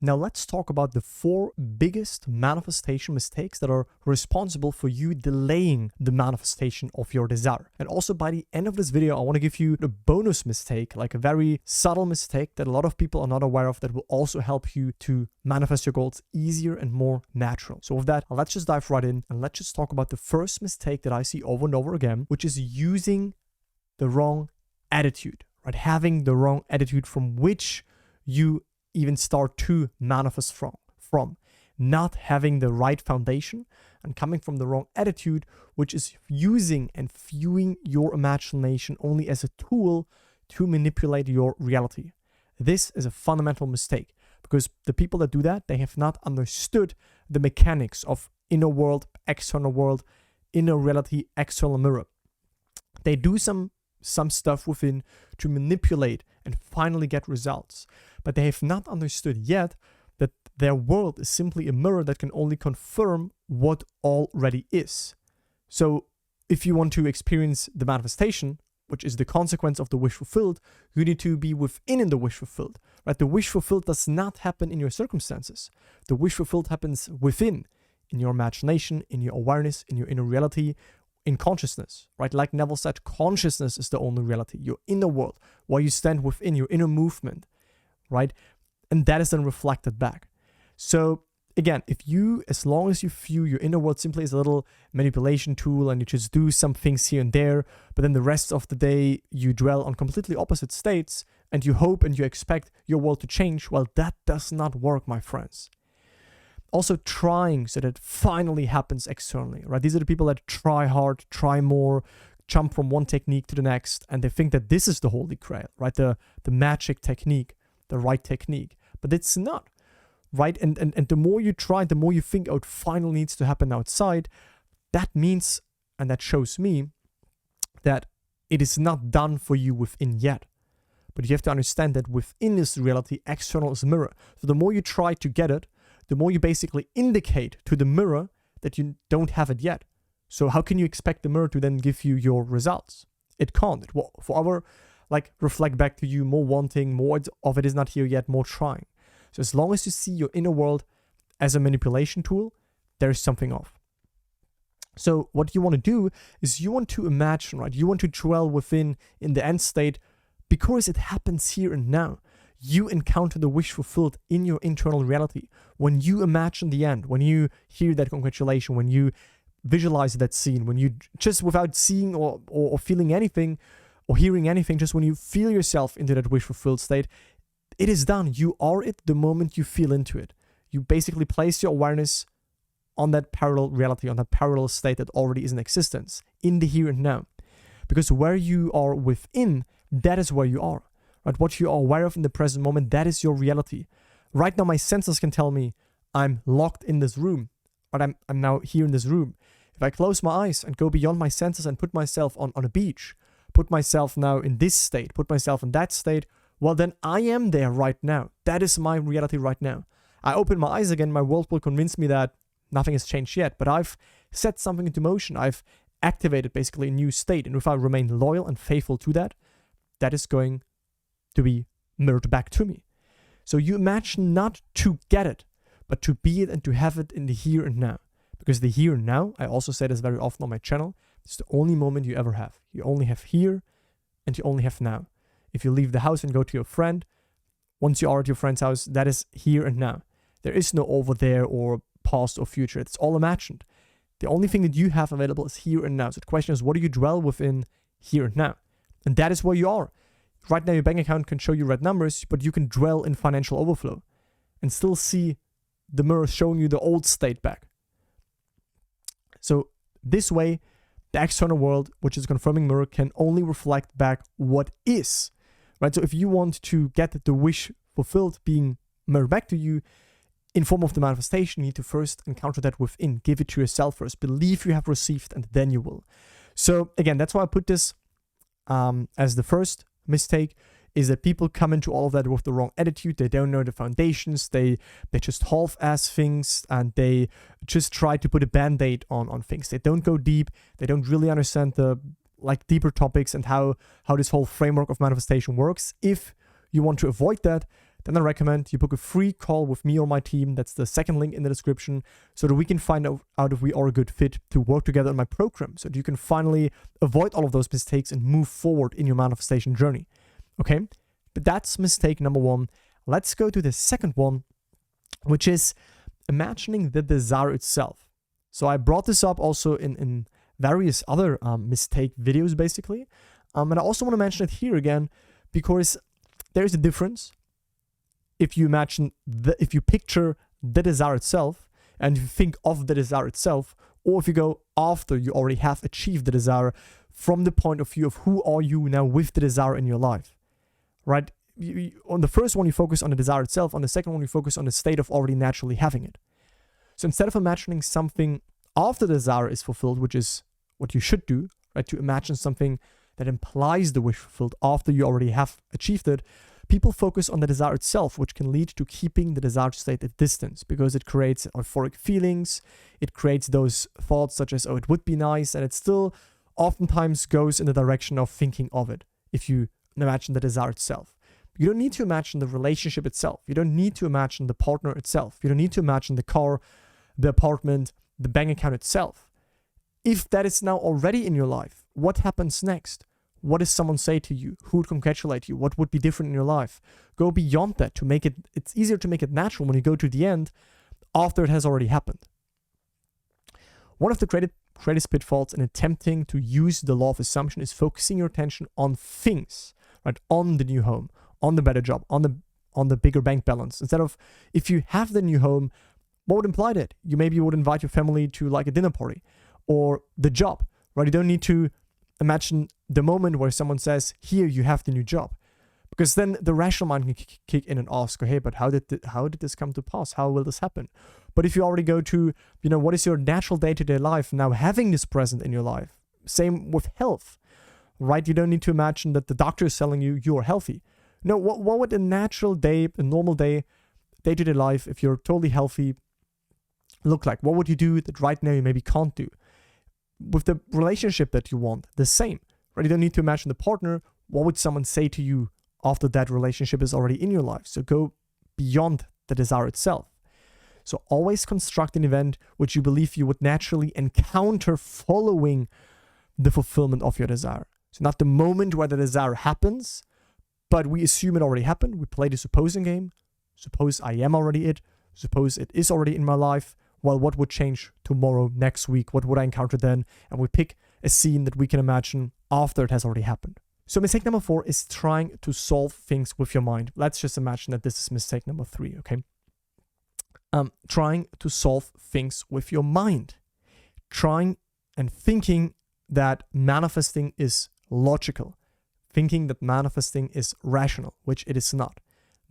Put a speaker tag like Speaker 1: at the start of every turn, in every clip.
Speaker 1: Now let's talk about the 4 biggest manifestation mistakes that are responsible for you delaying the manifestation of your desire. And also by the end of this video, I want to give you a bonus mistake, like a very subtle mistake that a lot of people are not aware of that will also help you to manifest your goals easier and more natural. So with that, let's just dive right in and let's just talk about the first mistake that I see over and over again, which is using the wrong attitude, right? Having the wrong attitude from which you even start to manifest from not having the right foundation and coming from the wrong attitude, which is using and viewing your imagination only as a tool to manipulate your reality. This is a fundamental mistake because the people that do that, they have not understood the mechanics of inner world, external world, inner reality, external mirror. They do some stuff within to manipulate and finally get results. But they have not understood yet that their world is simply a mirror that can only confirm what already is. So if you want to experience the manifestation, which is the consequence of the wish fulfilled, you need to be within the wish fulfilled, right? The wish fulfilled does not happen in your circumstances. The wish fulfilled happens within, in your imagination, in your awareness, in your inner reality, in consciousness, right? Like Neville said, consciousness is the only reality, your inner world, where you stand within your inner movement, right? And that is then reflected back. So again, as long as you view your inner world simply as a little manipulation tool and you just do some things here and there, but then the rest of the day you dwell on completely opposite states and you hope and you expect your world to change, well, that does not work, my friends. Also trying so that it finally happens externally, right? These are the people that try hard, try more, jump from one technique to the next, and they think that this is the holy grail, right? The magic technique, the right technique. But it's not, right? And the more you try, the more you think, oh, it finally needs to happen outside, that means, and that shows me, that it is not done for you within yet. But you have to understand that within this reality, external is a mirror. So the more you try to get it, the more you basically indicate to the mirror that you don't have it yet. So how can you expect the mirror to then give you your results? It can't. It will forever reflect back to you more wanting, more of it is not here yet, more trying. So as long as you see your inner world as a manipulation tool, there is something off. So what you want to do is you want to imagine, right? You want to dwell within in the end state because it happens here and now. You encounter the wish fulfilled in your internal reality. When you imagine the end, when you hear that congratulation, when you visualize that scene, when you just without seeing or feeling anything or hearing anything, just when you feel yourself into that wish fulfilled state, it is done. You are it the moment you feel into it. You basically place your awareness on that parallel reality, on that parallel state that already is in existence, in the here and now. Because where you are within, that is where you are. Right? What you are aware of in the present moment, that is your reality. Right now, my senses can tell me I'm locked in this room, but I'm now here in this room. If I close my eyes and go beyond my senses and put myself on a beach, put myself now in this state, put myself in that state, well, then I am there right now. That is my reality right now. I open my eyes again, my world will convince me that nothing has changed yet, but I've set something into motion. I've activated basically a new state. And if I remain loyal and faithful to that, that is going to be mirrored back to me. So you imagine not to get it, but to be it and to have it in the here and now. Because the here and now, I also say this very often on my channel, it's the only moment you ever have. You only have here and you only have now. If you leave the house and go to your friend, once you are at your friend's house, that is here and now. There is no over there or past or future. It's all imagined. The only thing that you have available is here and now. So the question is, what do you dwell within here and now? And that is where you are. Right now, your bank account can show you red numbers, but you can dwell in financial overflow and still see the mirror showing you the old state back. So this way, the external world, which is a confirming mirror, can only reflect back what is, right? So if you want to get the wish fulfilled being mirrored back to you in form of the manifestation, you need to first encounter that within. Give it to yourself first. Believe you have received, and then you will. So again, that's why I put this as the first mistake, is that people come into all of that with the wrong attitude. They don't know the foundations. They just half-ass things, and they just try to put a band-aid on things. They don't go deep. They don't really understand the deeper topics and how this whole framework of manifestation works. If you want to avoid that, then I recommend you book a free call with me or my team. That's the second link in the description, so that we can find out if we are a good fit to work together in my program, so that you can finally avoid all of those mistakes and move forward in your manifestation journey. Okay? But that's mistake number 1. Let's go to the second one, which is imagining the desire itself. So I brought this up also in various other mistake videos, basically. And I also want to mention it here again, because there's a difference if you picture the desire itself and you think of the desire itself, or if you go after you already have achieved the desire from the point of view of who are you now with the desire in your life, right? On the first one, you focus on the desire itself. On the second one, you focus on the state of already naturally having it. So instead of imagining something after the desire is fulfilled, which is what you should do, right? To imagine something that implies the wish fulfilled after you already have achieved it, people focus on the desire itself, which can lead to keeping the desired state at distance, because it creates euphoric feelings. It creates those thoughts such as, oh, it would be nice, and it still oftentimes goes in the direction of thinking of it if you imagine the desire itself. You don't need to imagine the relationship itself. You don't need to imagine the partner itself. You don't need to imagine the car, the apartment, the bank account itself. If that is now already in your life, what happens next? What does someone say to you? Who would congratulate you? What would be different in your life? Go beyond that to make it's easier to make it natural when you go to the end after it has already happened. One of the greatest pitfalls in attempting to use the law of assumption is focusing your attention on things, right? On the new home, on the better job, on the bigger bank balance. Instead of, if you have the new home, what would imply that? You maybe would invite your family to like a dinner party, or the job, right? You don't need to imagine the moment where someone says, here, you have the new job. Because then the rational mind can kick in and ask, hey, but how did this come to pass? How will this happen? But if you already go to, what is your natural day-to-day life now having this present in your life? Same with health, right? You don't need to imagine that the doctor is telling you you're healthy. No, what would a natural day, a normal day-to-day life, if you're totally healthy, look like? What would you do that right now you maybe can't do? With the relationship that you want, the same, right? You don't need to imagine the partner. What would someone say to you after that relationship is already in your life? So go beyond the desire itself. So always construct an event which you believe you would naturally encounter following the fulfillment of your desire. So not the moment where the desire happens, but we assume it already happened. We play the supposing game. Suppose I am already it. Suppose it is already in my life. Well, what would change tomorrow, next week? What would I encounter then? And we pick a scene that we can imagine after it has already happened. So mistake number 4 is trying to solve things with your mind. Let's just imagine that this is mistake number 3, okay? Trying to solve things with your mind. Trying and thinking that manifesting is logical. Thinking that manifesting is rational, which it is not.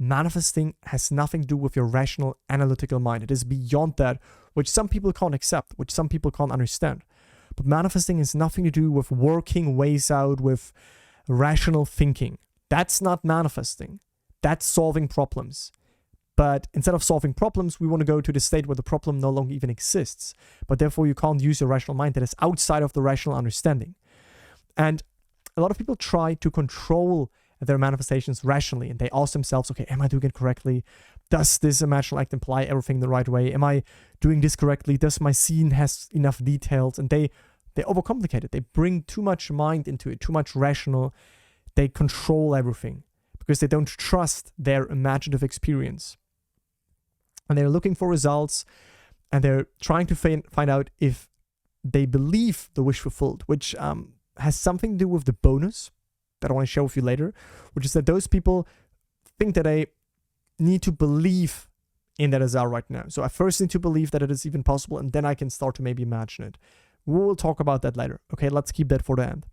Speaker 1: Manifesting has nothing to do with your rational, analytical mind. It is beyond that, which some people can't accept, which some people can't understand. But manifesting has nothing to do with working ways out with rational thinking. That's not manifesting. That's solving problems. But instead of solving problems, we want to go to the state where the problem no longer even exists. But therefore, you can't use your rational mind that is outside of the rational understanding. And a lot of people try to control their manifestations rationally, and they ask themselves, okay, am I doing it correctly? Does this imaginal act imply everything the right way? Am I doing this correctly? Does my scene has enough details? And they overcomplicate it. They bring too much mind into it, too much rational. They control everything because they don't trust their imaginative experience. And they're looking for results, and they're trying to find out if they believe the wish fulfilled, which has something to do with the bonus that I want to share with you later, which is that those people think that I need to believe in that desire right now. So I first need to believe that it is even possible, and then I can start to maybe imagine it. We will talk about that later. Okay, let's keep that for the end.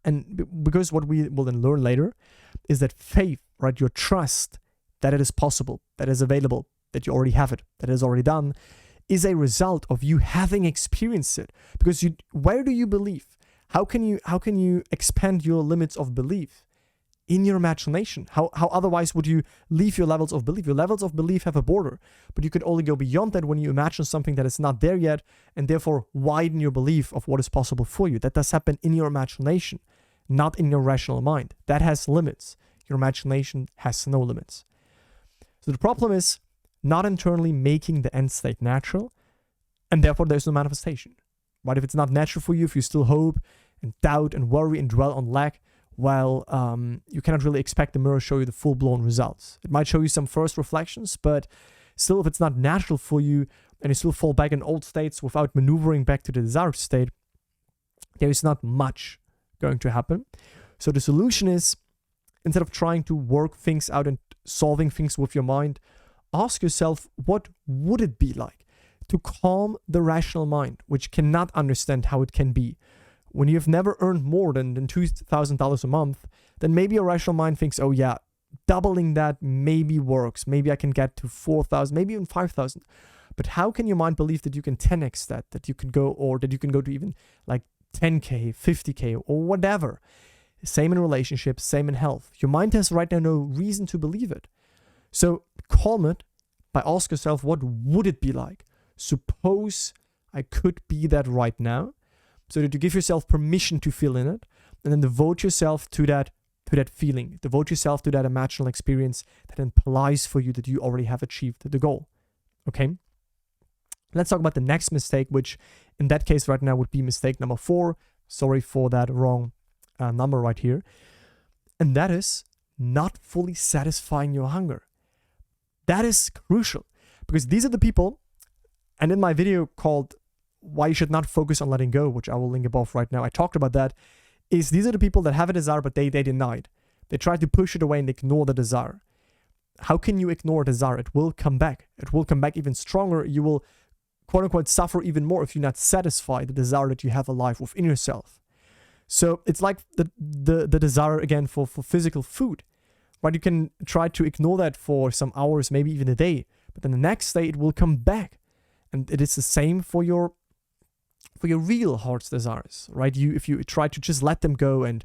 Speaker 1: And because what we will then learn later is that faith, right, your trust that it is possible, that it is available, that you already have it, that it is already done, is a result of you having experienced it. Because where do you believe? How can you expand your limits of belief? In your imagination. How otherwise would you leave your levels of belief? Your levels of belief have a border, but you could only go beyond that when you imagine something that is not there yet, and therefore widen your belief of what is possible for you. That does happen in your imagination, not in your rational mind. That has limits. your imagination has no limits. So the problem is not internally making the end state natural, and therefore there's no manifestation, right? If it's not natural for you, if you still hope and doubt and worry and dwell on lack, well, you cannot really expect the mirror to show you the full-blown results. It might show you some first reflections, but still, if it's not natural for you and you still fall back in old states without maneuvering back to the desired state, there is not much going to happen. So the solution is, instead of trying to work things out and solving things with your mind, ask yourself, what would it be like to calm the rational mind, which cannot understand how it can be? When you have never earned more than $2,000 a month, then maybe your rational mind thinks, oh yeah, doubling that maybe works. Maybe I can get to 4,000, maybe even 5,000. But how can your mind believe that you can 10x that you can go, or that you can go to even like 10K, 50K, or whatever? Same in relationships, same in health. Your mind has right now no reason to believe it. So calm it by asking yourself, what would it be like? Suppose I could be that right now, so that you give yourself permission to feel in it, and then devote yourself to that feeling. Devote yourself to that imaginal experience that implies for you that you already have achieved the goal. Okay? Let's talk about the next mistake, which in that case right now would be mistake number 4. Sorry for that wrong number right here. And that is not fully satisfying your hunger. That is crucial, because these are the people, and in my video called Why You Should Not Focus on Letting Go, which I will link above right now, I talked about that, is these are the people that have a desire, but they deny it. They try to push it away and ignore the desire. How can you ignore a desire? It will come back. It will come back even stronger. You will, quote unquote, suffer even more if you're not satisfied the desire that you have alive within yourself. So it's like the desire again for physical food, right? You can try to ignore that for some hours, maybe even a day, but then the next day it will come back. And it is the same for your real heart's desires, right? If you try to just let them go and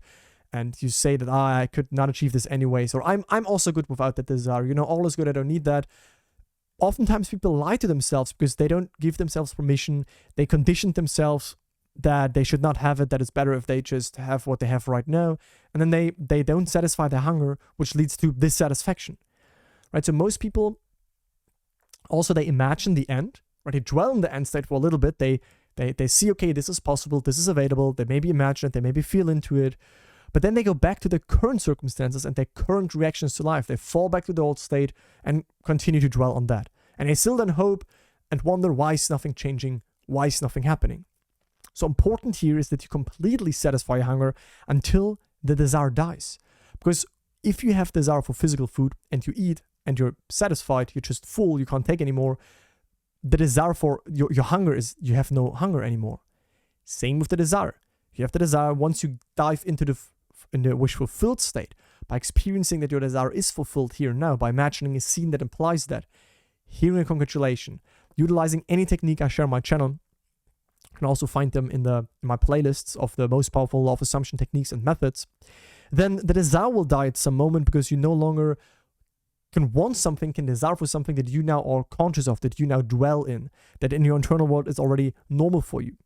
Speaker 1: you say that I could not achieve this anyways, or I'm also good without that desire, all is good, I don't need that. Oftentimes people lie to themselves because they don't give themselves permission. They condition themselves that they should not have it, that it's better if they just have what they have right now. And then they don't satisfy their hunger, which leads to dissatisfaction, right? So most people also, they imagine the end, right? They dwell in the end state for a little bit. They see, okay, this is possible, this is available. They maybe imagine it, they maybe feel into it. But then they go back to their current circumstances and their current reactions to life. They fall back to the old state and continue to dwell on that. And they still then hope and wonder, why is nothing changing? Why is nothing happening? So important here is that you completely satisfy your hunger until the desire dies. Because if you have desire for physical food and you eat and you're satisfied, you're just full, you can't take anymore, the desire for your hunger is, you have no hunger anymore. Same with the desire. You have the desire, once you dive into the wish fulfilled state, by experiencing that your desire is fulfilled here and now, by imagining a scene that implies that, hearing a congratulation, utilizing any technique I share on my channel. You can also find them in my playlists of the most powerful law of assumption techniques and methods. Then the desire will die at some moment, because you no longer can want something, can desire for something that you now are conscious of, that you now dwell in, that in your internal world is already normal for you.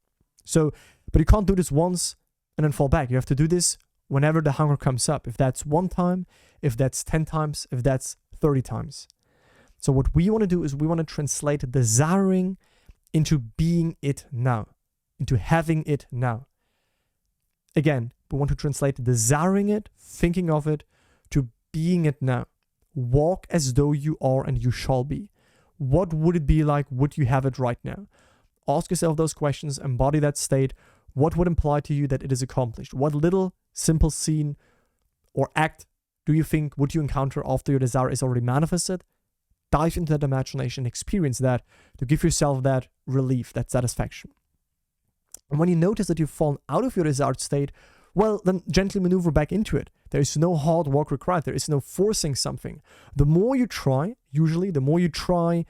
Speaker 1: So, but you can't do this once and then fall back. You have to do this whenever the hunger comes up. If that's 1 time, if that's 10 times, if that's 30 times. So what we want to do is we want to translate desiring into being it now, into having it now. Again, we want to translate desiring it, thinking of it, to being it now. Walk as though you are and you shall be. What would it be like? Would you have it right now? Ask yourself those questions, embody that state. What would imply to you that it is accomplished? What little simple scene or act do you think would you encounter after your desire is already manifested? Dive into that imagination, experience that, to give yourself that relief, that satisfaction. And when you notice that you've fallen out of your desired state, well, then gently maneuver back into it. There is no hard work required. There is no forcing something. The more you try, usually, the more you try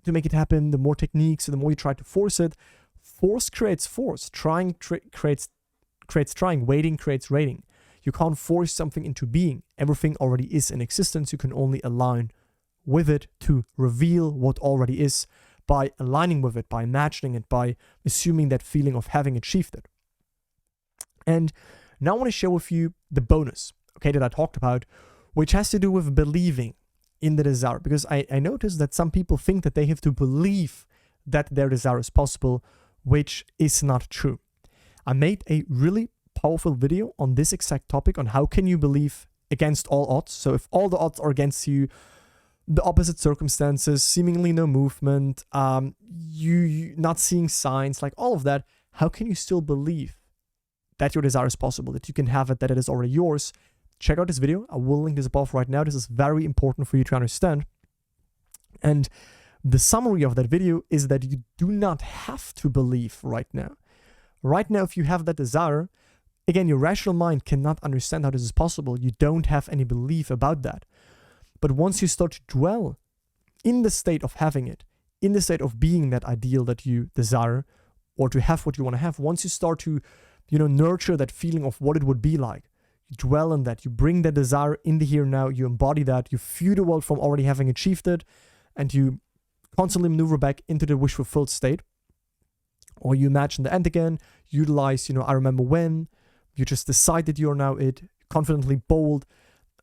Speaker 1: to make it happen, the more techniques, the more you try to force it. Force creates force. Trying creates trying. Waiting creates rating. You can't force something into being. Everything already is in existence. You can only align with it to reveal what already is, by aligning with it, by imagining it, by assuming that feeling of having achieved it. And now I want to share with you the bonus, okay, that I talked about, which has to do with believing in the desire. Because I noticed that some people think that they have to believe that their desire is possible, which is not true. I made a really powerful video on this exact topic, on how can you believe against all odds. So if all the odds are against you, the opposite circumstances, seemingly no movement, you not seeing signs, like all of that, how can you still believe that your desire is possible, that you can have it, that it is already yours? Check out this video. I will link this above right now. This is very important for you to understand. And the summary of that video is that you do not have to believe right now. Right now, if you have that desire, again, your rational mind cannot understand how this is possible. You don't have any belief about that. But once you start to dwell in the state of having it, in the state of being that ideal that you desire, or to have what you want to have, once you start to, nurture that feeling of what it would be like, you dwell on that, you bring that desire in the here and now, you embody that, you view the world from already having achieved it, and you constantly maneuver back into the wish fulfilled state. Or you imagine the end again, utilize, I remember when, you just decide that you're now it, confidently bold,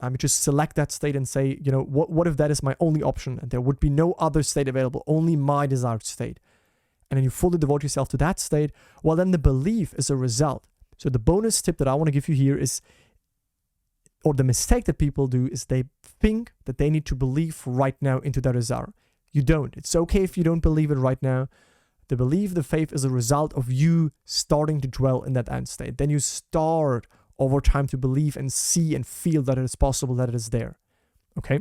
Speaker 1: you just select that state and say, what if that is my only option and there would be no other state available, only my desired state. And then you fully devote yourself to that state. Well, then the belief is a result. So the bonus tip that I want to give you here is, or the mistake that people do is they think that they need to believe right now into their desire. You don't. It's okay if you don't believe it right now. The belief, the faith is a result of you starting to dwell in that end state. Then you start over time to believe and see and feel that it is possible, that it is there. Okay?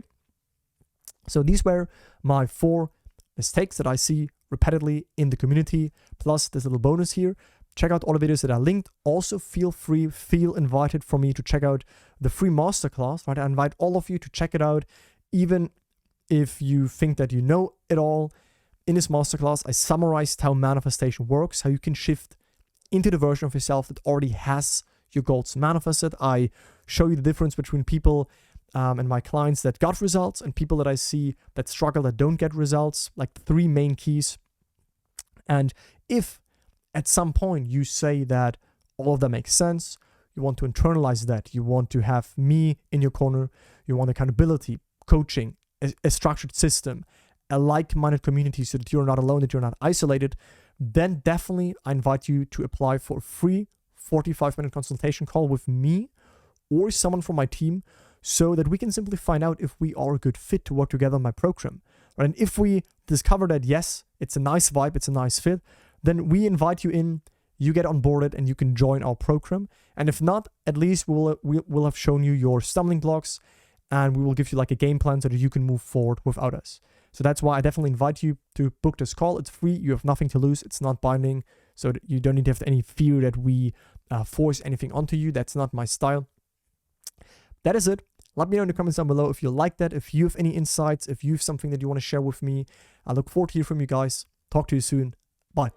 Speaker 1: So these were my 4 mistakes that I see repeatedly in the community, plus this little bonus here. Check out all the videos that I linked. Also, feel invited for me to check out the free masterclass, right? I invite all of you to check it out, even if you think that you know it all. In this masterclass, I summarized how manifestation works, how you can shift into the version of yourself that already has your goals manifested. I show you the difference between people and my clients that got results and people that I see that struggle, that don't get results, like the 3 main keys. And if at some point you say that all of that makes sense, you want to internalize that, you want to have me in your corner, you want accountability, coaching, a structured system, a like-minded community so that you're not alone, that you're not isolated, then definitely I invite you to apply for a free 45-minute consultation call with me or someone from my team so that we can simply find out if we are a good fit to work together on my program. And if we discover that, yes, it's a nice vibe, it's a nice fit, then we invite you in, you get onboarded, and you can join our program. And if not, at least we'll have shown you your stumbling blocks, and we will give you like a game plan so that you can move forward without us. So that's why I definitely invite you to book this call. It's free. You have nothing to lose. It's not binding. So that you don't need to have any fear that we force anything onto you. That's not my style. That is it. Let me know in the comments down below if you like that, if you have any insights, if you have something that you want to share with me. I look forward to hearing from you guys. Talk to you soon. Bye.